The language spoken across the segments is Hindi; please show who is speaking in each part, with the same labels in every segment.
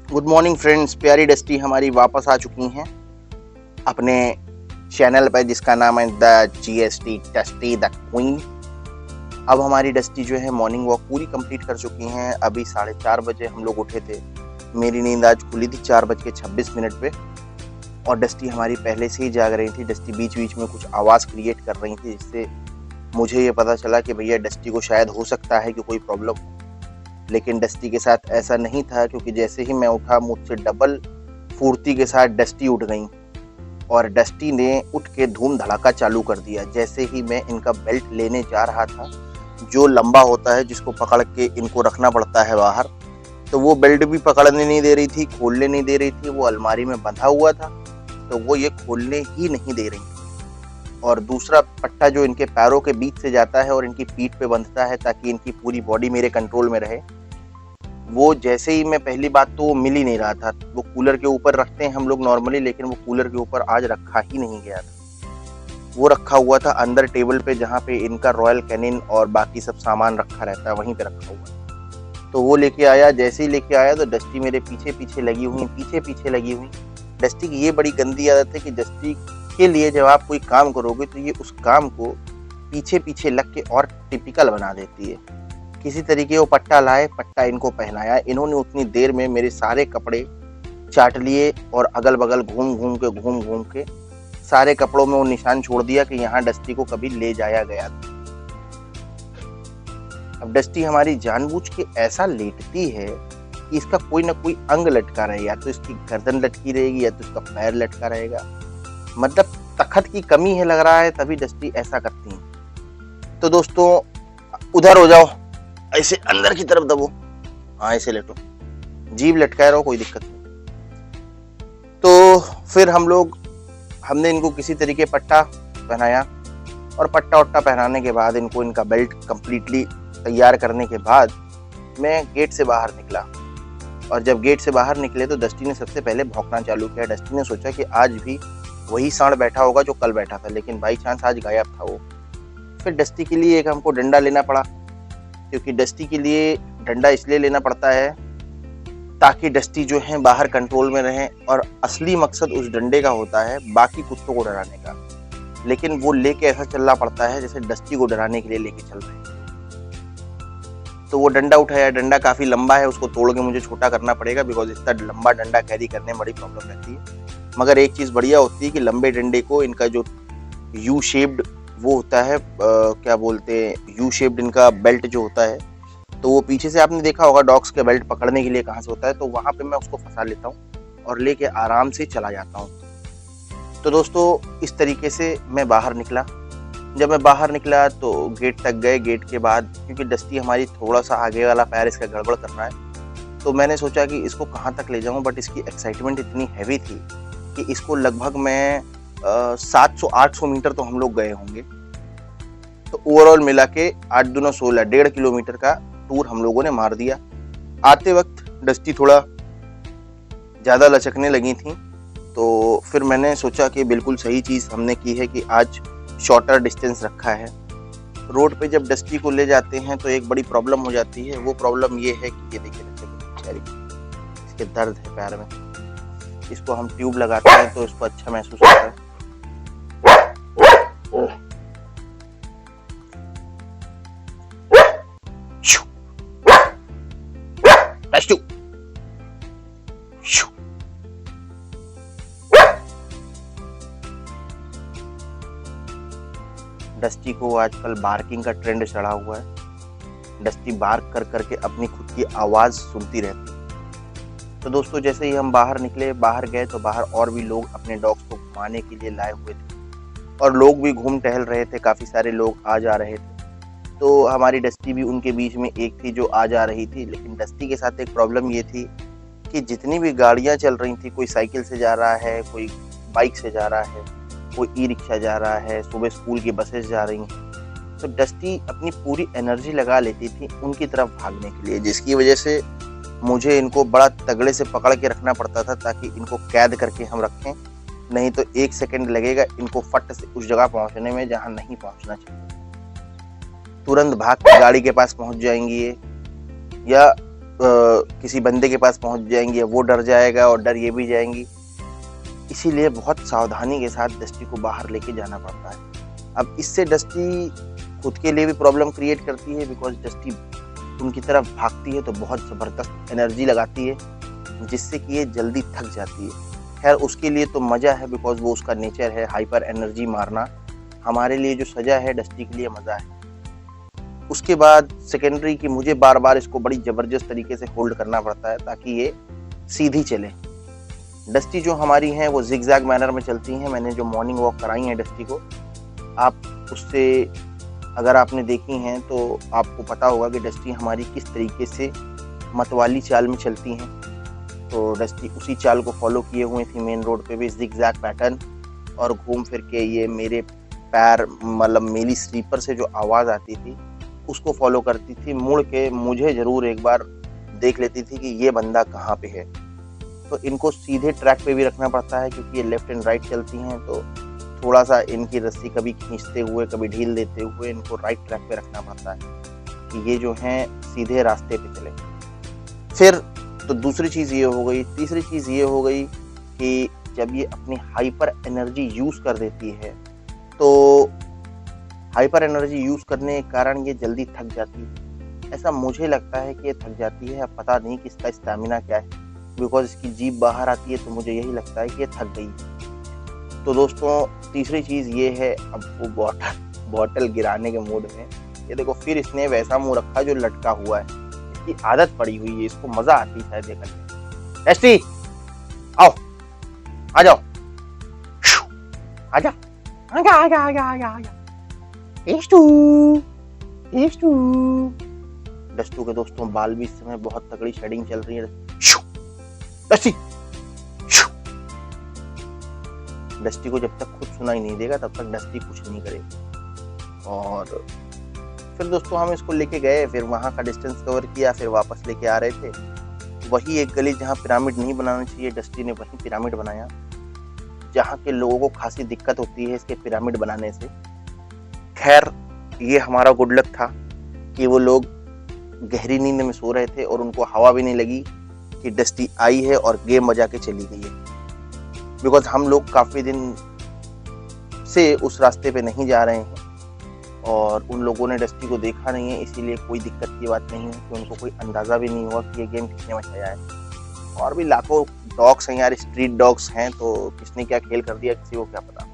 Speaker 1: गुड मॉर्निंग फ्रेंड्स, प्यारी डस्टी हमारी वापस आ चुकी हैं अपने चैनल पर जिसका नाम है the GST dusty the queen. अब हमारी डस्टी जो है मॉर्निंग वॉक पूरी कंप्लीट कर चुकी हैं। अभी 4:30 बजे हम लोग उठे थे। मेरी नींद आज खुली थी 4:26 पे और डस्टी हमारी पहले से ही जाग रही थी। डस्टी बीच बीच में कुछ आवाज़ क्रिएट कर रही थी, जिससे मुझे ये पता चला कि भैया डस्टी को शायद हो सकता है कि कोई प्रॉब्लम हो। लेकिन डस्टी के साथ ऐसा नहीं था, क्योंकि जैसे ही मैं उठा मुझसे डबल फुर्ती के साथ डस्टी उठ गई और डस्टी ने उठ के धूम धड़ाका चालू कर दिया। जैसे ही मैं इनका बेल्ट लेने जा रहा था, जो लंबा होता है जिसको पकड़ के इनको रखना पड़ता है बाहर, तो वो बेल्ट भी पकड़ने नहीं दे रही थी, खोलने नहीं दे रही थी। वो अलमारी में बंधा हुआ था तो वो ये खोलने ही नहीं दे रही थी। और दूसरा पट्टा जो इनके पैरों के बीच से जाता है और इनकी पीठ पे बंधता है ताकि इनकी पूरी बॉडी मेरे कंट्रोल में रहे, वो जैसे ही मैं पहली बात तो वो मिल ही नहीं रहा था। वो कूलर के ऊपर रखते हैं हम लोग नॉर्मली, लेकिन वो कूलर के ऊपर आज रखा ही नहीं गया था। वो रखा हुआ था अंदर टेबल पे, जहाँ पे इनका रॉयल कैनिन और बाकी सब सामान रखा रहता है, वहीं पे रखा हुआ। तो वो लेके आया। जैसे ही लेके आया तो डस्टी मेरे पीछे पीछे लगी हुई। डस्टी की ये बड़ी गंदी आदत है कि डस्टी के लिए जब आप कोई काम करोगे तो ये उस काम को पीछे पीछे लग के और टिपिकल बना देती है। किसी तरीके वो पट्टा लाए, पट्टा इनको पहनाया। इन्होंने उतनी देर में मेरे सारे कपड़े चाट लिए और अगल बगल घूम घूम के सारे कपड़ों में वो निशान छोड़ दिया कि यहाँ डस्टी को कभी ले जाया गया था। अब डस्टी हमारी जानबूझ के ऐसा लेटती है कि इसका कोई ना कोई अंग लटका रहे, या तो इसकी गर्दन लटकी रहेगी या तो इसका पैर लटका रहेगा। मतलब तखत की कमी है लग रहा है, तभी डस्टी ऐसा करती है। तो दोस्तों उधर हो जाओ, ऐसे अंदर की तरफ दबो, हाँ ऐसे लेटो, जीभ लटकाए रहो, कोई दिक्कत नहीं। तो फिर हमने इनको किसी तरीके पट्टा पहनाया और पट्टा वट्टा पहनाने के बाद इनको इनका बेल्ट कंप्लीटली तैयार करने के बाद मैं गेट से बाहर निकला। और जब गेट से बाहर निकले तो डस्टी ने सबसे पहले भौंकना चालू किया। डस्टी ने सोचा कि आज भी वही सांड बैठा होगा जो कल बैठा था, लेकिन बाई चांस आज गायब था वो। फिर डस्टी के लिए एक हमको डंडा लेना पड़ा, क्योंकि डस्टी के लिए डंडा इसलिए लेना पड़ता है ताकि डस्टी जो है बाहर कंट्रोल में रहे। और असली मकसद उस डंडे का होता है बाकी कुत्तों को डराने का, लेकिन वो लेके ऐसा चलना पड़ता है जैसे डस्टी को डराने के लिए लेके चल रहे हैं। तो वो डंडा उठाया। डंडा काफी लंबा है, उसको तोड़ के मुझे छोटा करना पड़ेगा, बिकॉज इतना लंबा डंडा कैरी करने में बड़ी प्रॉब्लम रहती है। मगर एक चीज बढ़िया होती है कि लंबे डंडे को इनका जो यू शेप्ड वो होता है, क्या बोलते हैं, यू शेप्ड इनका बेल्ट जो होता है, तो वो पीछे से आपने देखा होगा डॉग्स के बेल्ट पकड़ने के लिए कहाँ से होता है, तो वहां पे मैं उसको फंसा लेता हूँ और लेके आराम से चला जाता हूँ। तो दोस्तों इस तरीके से मैं बाहर निकला। जब मैं बाहर निकला तो गेट तक गए। गेट के बाद क्योंकि डस्टी हमारी थोड़ा सा आगे वाला पैर इसका गड़बड़ कर रहा है, तो मैंने सोचा कि इसको कहाँ तक ले जाऊँ, बट इसकी एक्साइटमेंट इतनी हैवी थी कि इसको लगभग मैं 700-800 मीटर तो हम लोग गए होंगे। तो ओवरऑल मिला के 8 दूना 16, 1.5 किलोमीटर का टूर हम लोगों ने मार दिया। आते वक्त डस्टी थोड़ा ज़्यादा लचकने लगी थी, तो फिर मैंने सोचा कि बिल्कुल सही चीज़ हमने की है कि आज शॉर्टर डिस्टेंस रखा है। रोड पे जब डस्टी को ले जाते हैं तो एक बड़ी प्रॉब्लम हो जाती है। वो प्रॉब्लम ये है कि ये देखिए इसके दर्द है पैर में। इसको हम ट्यूब लगाते हैं तो इसको अच्छा महसूस होता है। डस्टी को आजकल बार्किंग का ट्रेंड चढ़ा हुआ है। डस्टी बार्क कर करके अपनी खुद की आवाज़ सुनती रहती है। तो दोस्तों जैसे ही हम बाहर निकले, बाहर गए तो बाहर और भी लोग अपने डॉग्स को घुमाने के लिए लाए हुए थे और लोग भी घूम टहल रहे थे। काफ़ी सारे लोग आ जा रहे थे, तो हमारी डस्टी भी उनके बीच में एक थी जो आ जा रही थी। लेकिन डस्टी के साथ एक प्रॉब्लम ये थी कि जितनी भी गाड़ियाँ चल रही थी, कोई साइकिल से जा रहा है, कोई बाइक से जा रहा है, कोई ई रिक्शा जा रहा है, सुबह स्कूल की बसेस जा रही हैं, तो डस्टी अपनी पूरी एनर्जी लगा लेती थी उनकी तरफ भागने के लिए, जिसकी वजह से मुझे इनको बड़ा तगड़े से पकड़ के रखना पड़ता था ताकि इनको कैद करके हम रखें। नहीं तो 1 सेकंड लगेगा इनको फट से उस जगह पहुंचने में जहां नहीं पहुंचना चाहिए। तुरंत भाग के गाड़ी के पास पहुंच जाएंगी ये, या किसी बंदे के पास पहुंच जाएंगी, वो डर जाएगा और डर ये भी जाएंगी। इसीलिए बहुत सावधानी के साथ डस्टी को बाहर लेके जाना पड़ता है। अब इससे डस्टी खुद के लिए भी प्रॉब्लम क्रिएट करती है, बिकॉज डस्टी उनकी तरफ भागती है तो बहुत ज़बरदस्त एनर्जी लगाती है, जिससे कि ये जल्दी थक जाती है। खैर उसके लिए तो मज़ा है, बिकॉज वो उसका नेचर है हाइपर एनर्जी मारना। हमारे लिए जो सज़ा है डस्टी के लिए मज़ा है। उसके बाद सेकेंडरी कि मुझे बार बार इसको बड़ी ज़बरदस्त तरीके से होल्ड करना पड़ता है ताकि ये सीधी चले। डस्टी जो हमारी हैं वो जिगजैग मैनर में चलती हैं। मैंने जो मॉर्निंग वॉक कराई है डस्टी को, आप उससे अगर आपने देखी हैं तो आपको पता होगा कि डस्टी हमारी किस तरीके से मतवाली चाल में चलती हैं। तो डस्टी उसी चाल को फॉलो किए हुए थी मेन रोड पे भी, जिगजैग पैटर्न, और घूम फिर के ये मेरे पैर मतलब मेरी स्लीपर से जो आवाज़ आती थी उसको फॉलो करती थी। मुड़ के मुझे ज़रूर एक बार देख लेती थी कि ये बंदा कहाँ पे है। तो इनको सीधे ट्रैक पे भी रखना पड़ता है, क्योंकि ये लेफ्ट एंड राइट चलती हैं, तो थोड़ा सा इनकी रस्सी कभी खींचते हुए कभी ढील देते हुए इनको राइट ट्रैक पे रखना पड़ता है कि ये जो हैं सीधे रास्ते पे चले। फिर तो दूसरी चीज़ ये हो गई। तीसरी चीज़ ये हो गई कि जब ये अपनी हाइपर एनर्जी यूज़ कर देती है तो हाइपर एनर्जी यूज़ करने के कारण ये जल्दी थक जाती है। ऐसा मुझे लगता है कि ये थक जाती है, अब पता नहीं कि इसका स्टैमिना क्या है, बिकॉज इसकी जीभ बाहर आती है तो मुझे यही लगता है कि ये थक गई। तो दोस्तों तीसरी चीज़ ये है, अब वो बॉटल गिराने के मूड में, ये देखो फिर इसने वैसा मुंह रखा जो लटका हुआ है। इसकी आदत पड़ी हुई है, इसको मज़ा आती है शायद देखने। डस्टी आओ, आ जाओ, आजा आजा आजा आजा आजा आजा। डस्टू के दोस्तों बाल भी इस समय बहुत तगड़ी शेडिंग चल रही है। डस्टी डस्टी को जब तक खुद सुनाई नहीं देगा तब तक डस्टी कुछ नहीं करेगा। और फिर दोस्तों हम इसको लेके गए, फिर वहाँ का डिस्टेंस कवर किया, फिर वापस लेके आ रहे थे। वही एक गली जहाँ पिरामिड नहीं बनाना चाहिए, डस्टी ने वहीं पिरामिड बनाया, जहाँ के लोगों को खासी दिक्कत होती है इसके पिरामिड बनाने से। खैर ये हमारा गुड लक था कि वो लोग गहरी नींद में सो रहे थे और उनको हवा भी नहीं लगी कि डस्टी आई है और गेम बजा के चली गई है। बिकॉज हम लोग काफ़ी दिन से उस रास्ते पे नहीं जा रहे हैं और उन लोगों ने डस्टी को देखा नहीं है, इसीलिए कोई दिक्कत की बात नहीं है कि उनको कोई अंदाज़ा भी नहीं हुआ कि ये गेम किसने मचाया है। और भी लाखों डॉग्स हैं यार, स्ट्रीट डॉग्स हैं, तो किसने क्या खेल कर दिया किसी को क्या पता।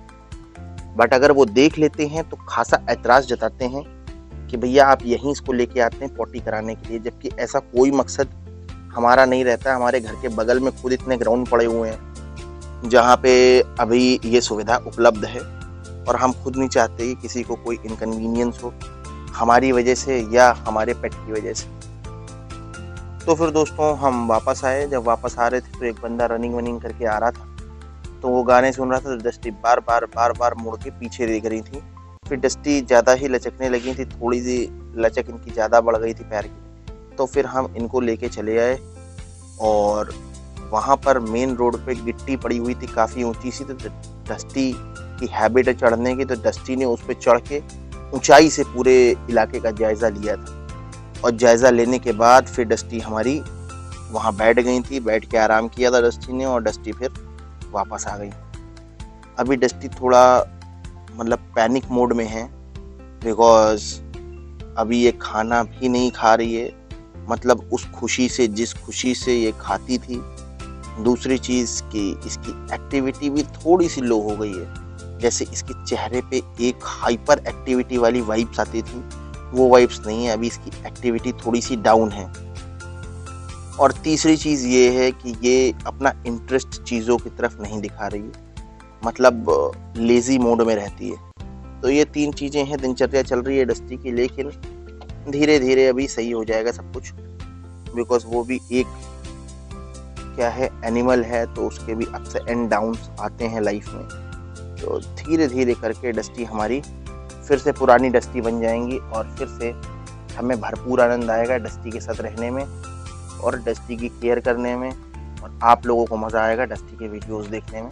Speaker 1: बट अगर वो देख लेते हैं तो खासा ऐतराज़ जताते हैं कि भैया आप यहीं इसको लेके आते हैं पॉटी कराने के लिए, जबकि ऐसा कोई मकसद हमारा नहीं रहता। हमारे घर के बगल में खुद इतने ग्राउंड पड़े हुए हैं जहाँ पे अभी ये सुविधा उपलब्ध है, और हम खुद नहीं चाहते कि किसी को कोई इनकन्वीनियंस हो हमारी वजह से या हमारे पेट की वजह से। तो फिर दोस्तों हम वापस आए। जब वापस आ रहे थे तो एक बंदा रनिंग वनिंग करके आ रहा था, तो वो गाने सुन रहा था, तो डस्टी बार बार मुड़ के पीछे देख रही थी। फिर डस्टी ज़्यादा ही लचकने लगी थी, थोड़ी सी लचक इनकी ज़्यादा बढ़ गई थी पैर की। तो फिर हम इनको लेके चले आए और वहाँ पर मेन रोड पे गिट्टी पड़ी हुई थी काफ़ी ऊंची सी, तो डस्टी की हैबिट है चढ़ने की, तो डस्टी ने उस पर चढ़ के ऊंचाई से पूरे इलाके का जायज़ा लिया था। और जायज़ा लेने के बाद फिर डस्टी हमारी वहाँ बैठ गई थी, बैठ के आराम किया था डस्टी ने, और डस्टी फिर वापस आ गई। अभी डस्टी थोड़ा मतलब पैनिक मोड में है, बिकॉज अभी ये खाना भी नहीं खा रही है, मतलब उस खुशी से जिस खुशी से ये खाती थी। दूसरी चीज़ कि इसकी एक्टिविटी भी थोड़ी सी लो हो गई है, जैसे इसके चेहरे पे एक हाइपर एक्टिविटी वाली वाइब्स आती थी, वो वाइब्स नहीं है, अभी इसकी एक्टिविटी थोड़ी सी डाउन है। और तीसरी चीज़ ये है कि ये अपना इंटरेस्ट चीज़ों की तरफ नहीं दिखा रही है, मतलब लेज़ी मोड में रहती है। तो ये 3 चीज़ें हैं, दिनचर्या चल रही है डस्टी की, लेकिन धीरे धीरे अभी सही हो जाएगा सब कुछ, बिकॉज वो भी एक क्या है एनिमल है, तो उसके भी अप्स एंड डाउन्स आते हैं लाइफ में। तो धीरे धीरे करके डस्टी हमारी फिर से पुरानी डस्टी बन जाएंगी और फिर से हमें भरपूर आनंद आएगा डस्टी के साथ रहने में और डस्टी की केयर करने में, और आप लोगों को मज़ा आएगा डस्टी के वीडियोस देखने में।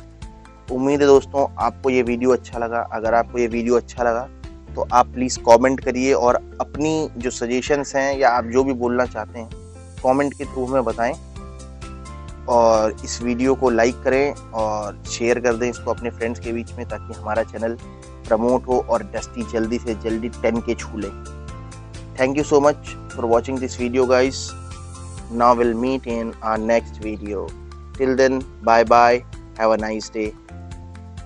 Speaker 1: उम्मीद है दोस्तों आपको ये वीडियो अच्छा लगा। अगर आपको ये वीडियो अच्छा लगा तो आप प्लीज़ कमेंट करिए और अपनी जो सजेशंस हैं या आप जो भी बोलना चाहते हैं कमेंट के थ्रू हमें बताएं और इस वीडियो को लाइक करें और शेयर कर दें इसको अपने फ्रेंड्स के बीच में, ताकि हमारा चैनल प्रमोट हो और डस्टी जल्दी से जल्दी 10K छू ले। Thank you so much for watching this video, guys. Now we'll meet in our next video. Till then, bye bye. Have a nice day.